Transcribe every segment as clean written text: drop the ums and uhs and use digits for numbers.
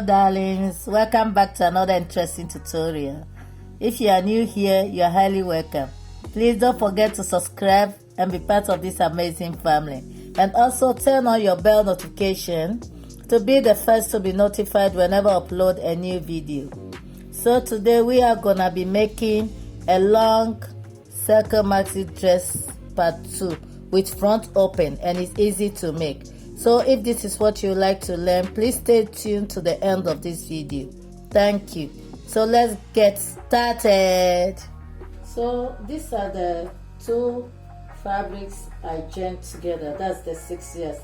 Hello darlings, welcome back to another interesting tutorial. If you are new here, you are highly welcome. Please don't forget to subscribe and be part of this amazing family, and also turn on your bell notification to be the first to be notified whenever I upload a new video. So today we are gonna be making a long circle maxi dress part 2 with front open, and it's easy to make. So if this is what you like to learn, please stay tuned to the end of this video. Thank you. So let's get started. So these are the two fabrics I joined together. That's the 6 years.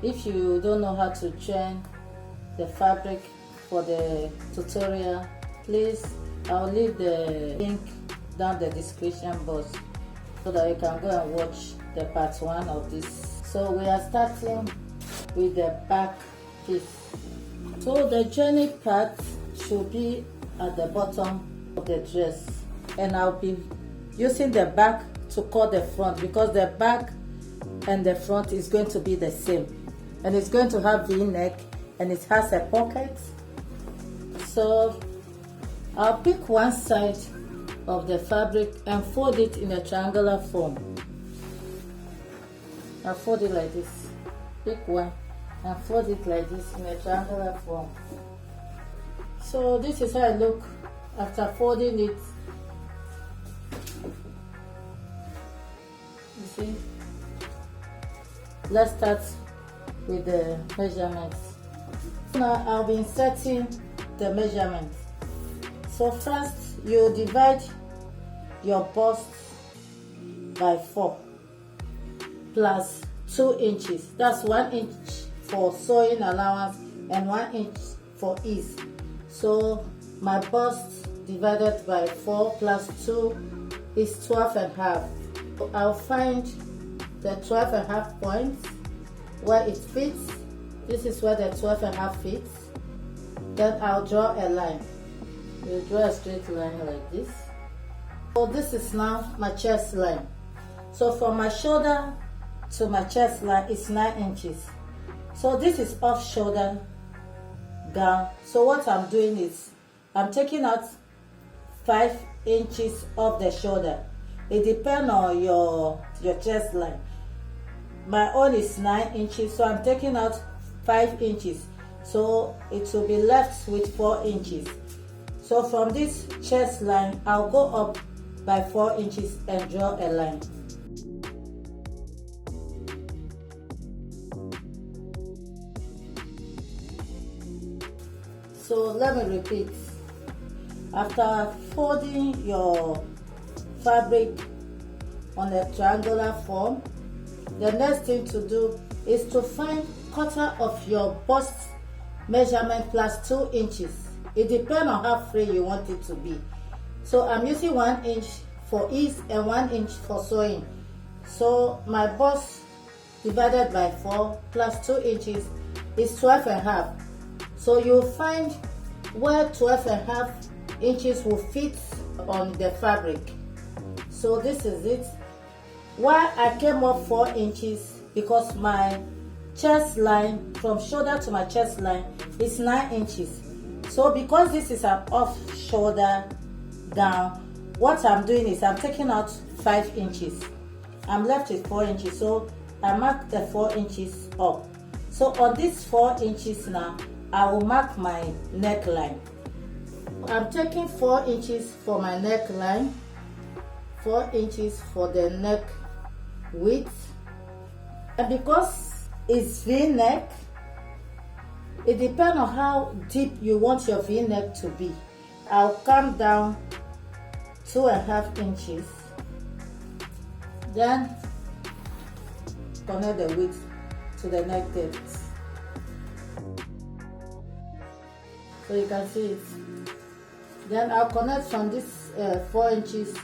If you don't know how to join the fabric for the tutorial, please, I'll leave the link down the description box so that you can go and watch the part 1 of this. So we are starting with the back piece. So the joining part should be at the bottom of the dress, and I'll be using the back to cut the front, because the back and the front is going to be the same, and it's going to have V-neck and it has a pocket. So I'll pick one side of the fabric and fold it in a triangular form. I'll fold it like this. Pick one and fold it like this in a triangular form. So this is how I look after folding it. You see? Let's start with the measurements. Now I'll be inserting the measurements. So first you divide your bust by 4 plus 2 inches. That's 1 inch for sewing allowance and 1 inch for ease. So my bust divided by 4 plus 2 is 12 and a half. So I'll find the 12 and a half points where it fits. This is where the 12 and a half fits. Then I'll draw a line. You draw a straight line like this. So this is now my chest line. So from my shoulder to my chest line is 9 inches. So this is off shoulder down. So what I'm doing is I'm taking out 5 inches off the shoulder. It depends on your chest line. My own is 9 inches, so I'm taking out 5 inches. So it will be left with 4 inches. So from this chest line, I'll go up by 4 inches and draw a line. So let me repeat. After folding your fabric on a triangular form, the next thing to do is to find quarter of your bust measurement plus 2 inches. It depends on how free you want it to be. So I'm using 1 inch for ease and 1 inch for sewing. So my bust divided by 4 plus 2 inches is 12 and a half. So you'll find where 12 and a half inches will fit on the fabric. So this is it. Why I came up 4 inches, because my chest line from shoulder to my chest line is 9 inches. So because this is an off shoulder down, what I'm doing is I'm taking out 5 inches. I'm left with 4 inches. So I mark the 4 inches up. So on these 4 inches now, I will mark my neckline. I'm taking 4 inches for my neckline, 4 inches for the neck width, and because it's V-neck, it depends on how deep you want your V-neck to be. I'll come down 2.5 inches, then connect the width to the neck depth. So you can see it. Then I'll connect from this 4 inches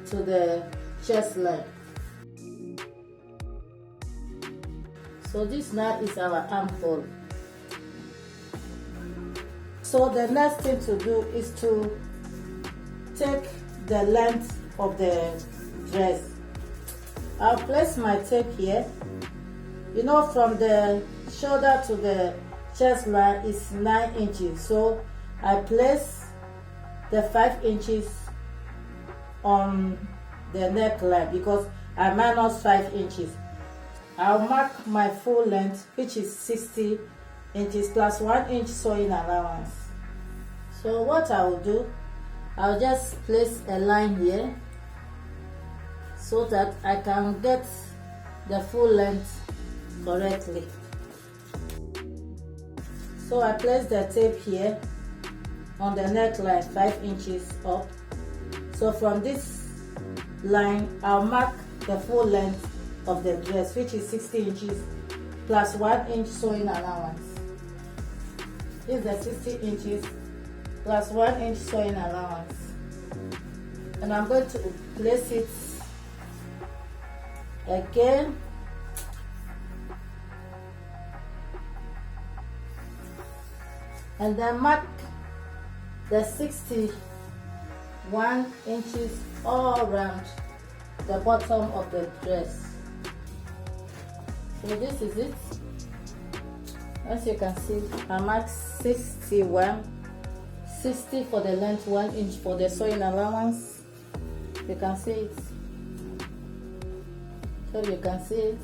to the chest line. So this now is our armhole. So the next thing to do is to take the length of the dress. I'll place my tape here. You know, from the shoulder to the chest line is 9 inches, so I place the 5 inches on the neckline because I minus 5 inches. I'll mark my full length, which is 60 inches plus 1 inch sewing allowance. So what I will do, I'll just place a line here so that I can get the full length correctly. So I place the tape here on the neckline 5 inches up. So from this line, I'll mark the full length of the dress, which is 60 inches plus 1 inch sewing allowance. This is the 60 inches plus 1 inch sewing allowance. And I'm going to place it again. And then mark the 61 inches all around the bottom of the dress. So this is it. As you can see, I marked 61, 60 for the length, 1 inch for the sewing allowance. You can see it. So you can see it.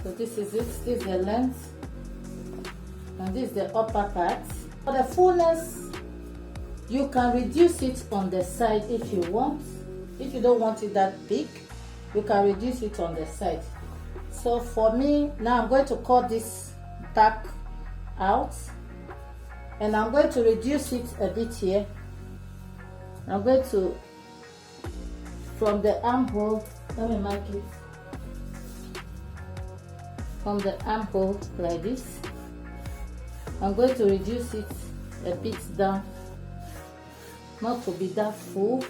So this is it. This is the length, and this is the upper part. For the fullness, you can reduce it on the side if you want. If you don't want it that big, you can reduce it on the side. So for me, now I'm going to cut this back out, and I'm going to reduce it a bit here. I'm going to, from the armhole, let me mark it, from the armhole like this, I'm going to reduce it a bit down, not to be that full.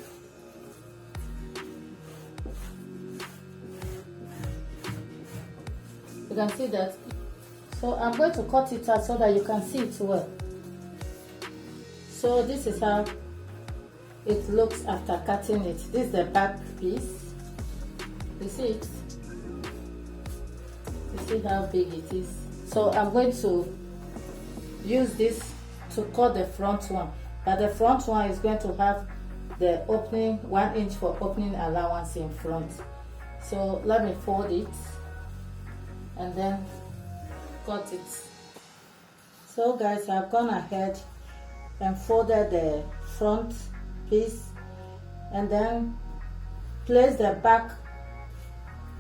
You can see that. So I'm going to cut it out so that you can see it well. So this is how it looks after cutting it. This is the back piece. You see it? You see how big it is? So I'm going to use this to cut the front one. But the front one is going to have the opening, 1 inch for opening allowance in front. So let me fold it and then cut it. So guys, I've gone ahead and folded the front piece and then placed the back,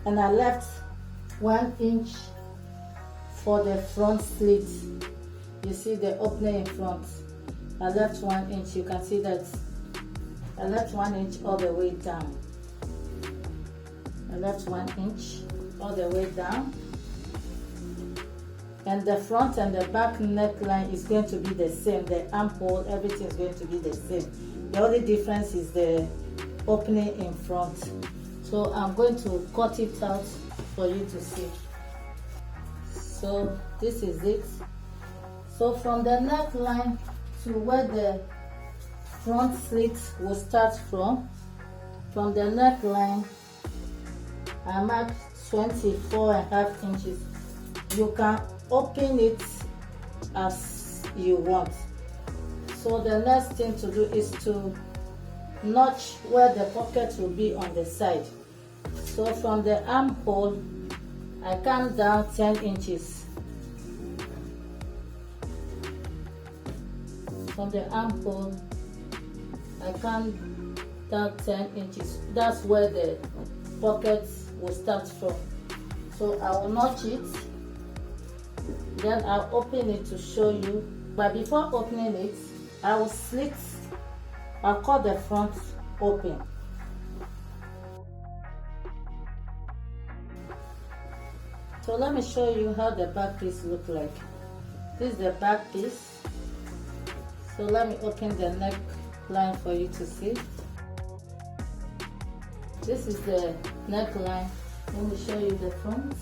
and I left 1 inch for the front slit. You see the opening in front. I left 1 inch. You can see that I left 1 inch all the way down. I left 1 inch all the way down. And the front and the back neckline is going to be the same. The armhole, everything is going to be the same. The only difference is the opening in front. So I'm going to cut it out for you to see. So this is it. So from the neckline to where the front slit will start from the neckline, I marked 24.5 inches. You can open it as you want. So the next thing to do is to notch where the pocket will be on the side. So from the armhole, I come down 10 inches. From the armhole, I come down 10 inches. That's where the pocket will start from. So I will notch it. Then I'll open it to show you. But before opening it, I will slit. I'll cut the front open. So let me show you how the back piece look like. This is the back piece. So let me open the neckline for you to see. This is the neckline. Let me show you the front.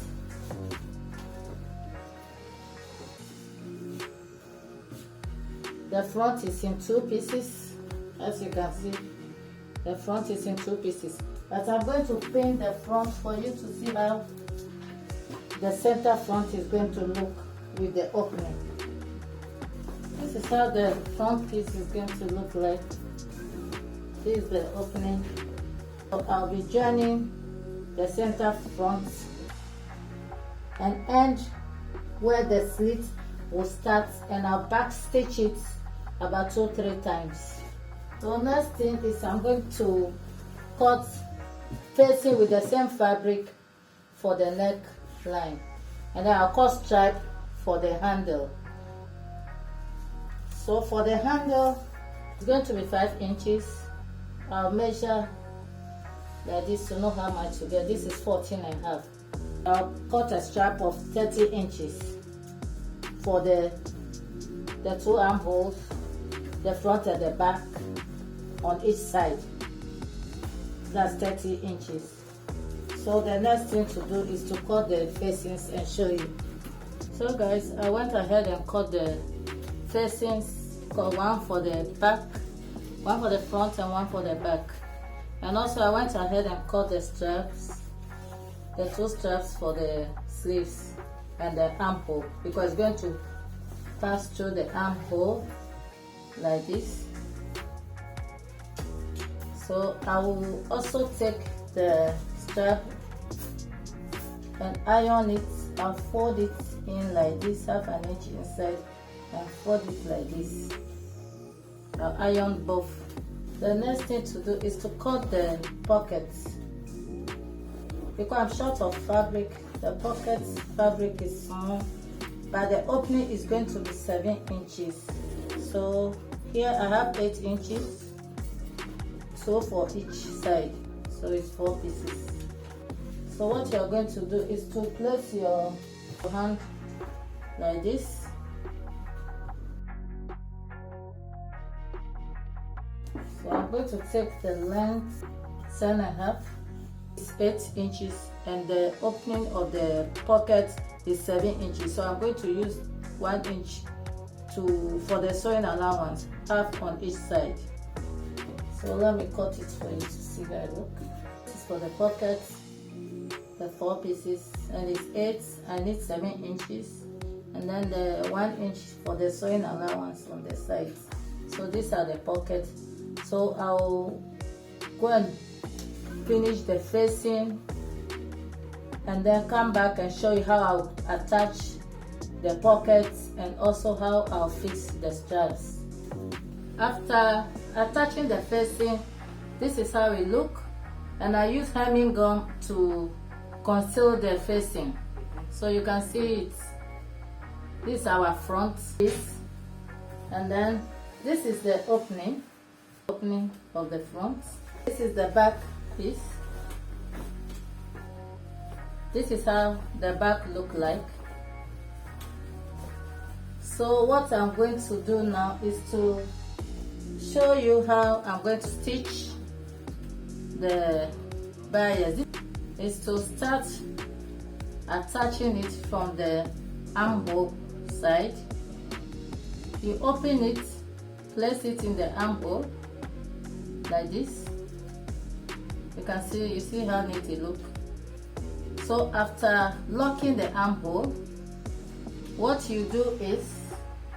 The front is in 2 pieces. As you can see, the front is in 2 pieces. But I'm going to pin the front for you to see how the center front is going to look with the opening. This is how the front piece is going to look like. This is the opening. So I'll be joining the center front and end where the slit will start, and I'll back stitch it about 2-3 times. So next thing is I'm going to cut facing with the same fabric for the neck line, and then I'll cut stripe for the handle. So for the handle, it's going to be 5 inches. I'll measure like this to know how much to get. This is 14.5. I'll cut a strap of 30 inches for the 2 armholes, the front and the back on each side. That's 30 inches. So the next thing to do is to cut the facings and show you. So guys, I went ahead and cut the facings, cut one for the back, one for the front and one for the back. And also I went ahead and cut the straps, the 2 straps for the sleeves and the armhole, because it's going to pass through the armhole like this. So I will also take the strap and iron it. I'll fold it in like this, half an inch inside, and fold it like this. I'll iron both. The next thing to do is to cut the pockets. Because I'm short of fabric, the pocket fabric is small, but the opening is going to be 7 inches. So here I have 8 inches, so for each side, so it's 4 pieces. So what you're going to do is to place your hand like this. So I'm going to take the length 7.5, it's 8 inches, and the opening of the pocket is 7 inches. So I'm going to use 1 inch for the sewing allowance, half on each side. So let me cut it for you to see how it looks. This is for the pocket, the 4 pieces, and it's 8, I need 7 inches, and then the 1 inch for the sewing allowance on the sides. So these are the pockets. So I'll go and finish the facing and then come back and show you how I'll attach the pockets and also how I'll fix the straps. After attaching the facing, this is how it look, and I use hemming gum to conceal the facing, so you can see it. This is our front piece, and then this is the opening of the front. This is the back piece. This is how the back look like. So what I'm going to do now is to show you how I'm going to stitch the bias. Is to start attaching it from the armhole side. You open it, place it in the armhole like this. You see how neat it looks. So after locking the armhole, what you do is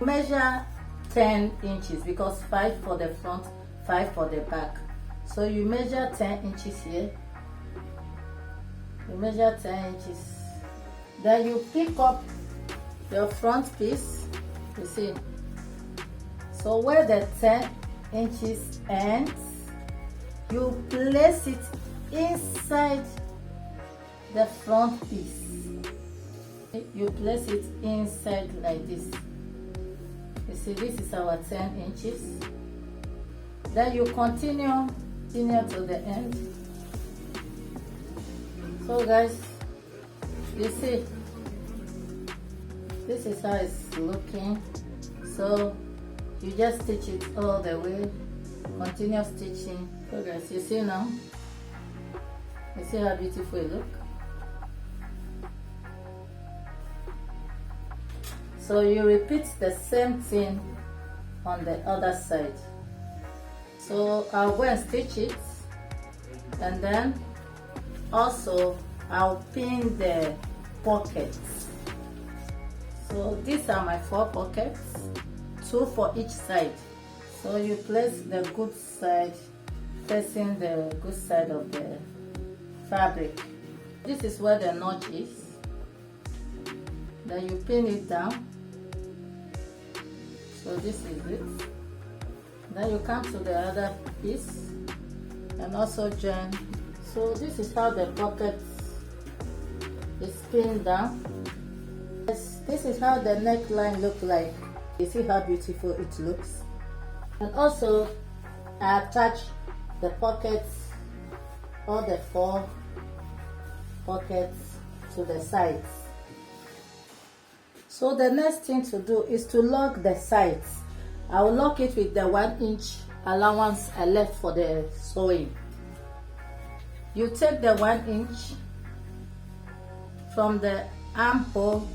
measure 10 inches, because 5 for the front, 5 for the back. So you measure 10 inches here. You measure 10 inches. Then you pick up your front piece, you see. So where the 10 inches ends, you place it inside the front piece. You place it inside like this. You see, this is our 10 inches. Then you continue to the end. So guys, you see, this is how it's looking. So you just stitch it all the way, continue stitching. So guys, you see now, you see how beautiful it looks. So you repeat the same thing on the other side. So I'll go and stitch it. And then also I'll pin the pockets. So these are my 4 pockets, 2 for each side. So you place the good side facing the good side of the fabric. This is where the notch is. Then you pin it down. So this is it. Then you come to the other piece and also join. So this is how the pocket is pinned down. This is how the neckline looks like. You see how beautiful it looks. And also I attach the pockets, all the 4 pockets to the sides. So the next thing to do is to lock the sides. I will lock it with the 1-inch allowance I left for the sewing. You take the 1 inch from the armhole,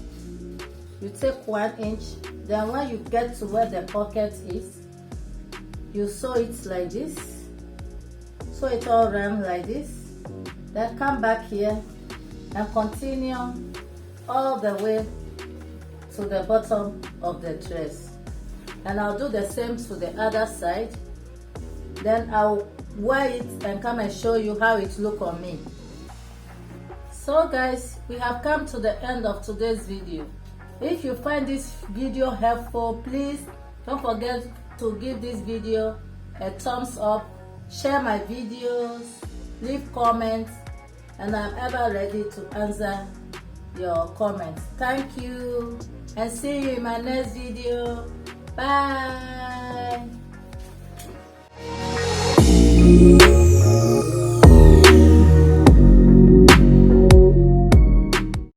you take 1 inch, then when you get to where the pocket is, you sew it like this, sew it all around like this, then come back here and continue all the way to the bottom of the dress. And I'll do the same to the other side. Then I'll wear it and come and show you how it look on me. So guys, we have come to the end of today's video. If you find this video helpful, please don't forget to give this video a thumbs up, share my videos, leave comments, and I'm ever ready to answer your comments. Thank you and see you in my next video. Bye.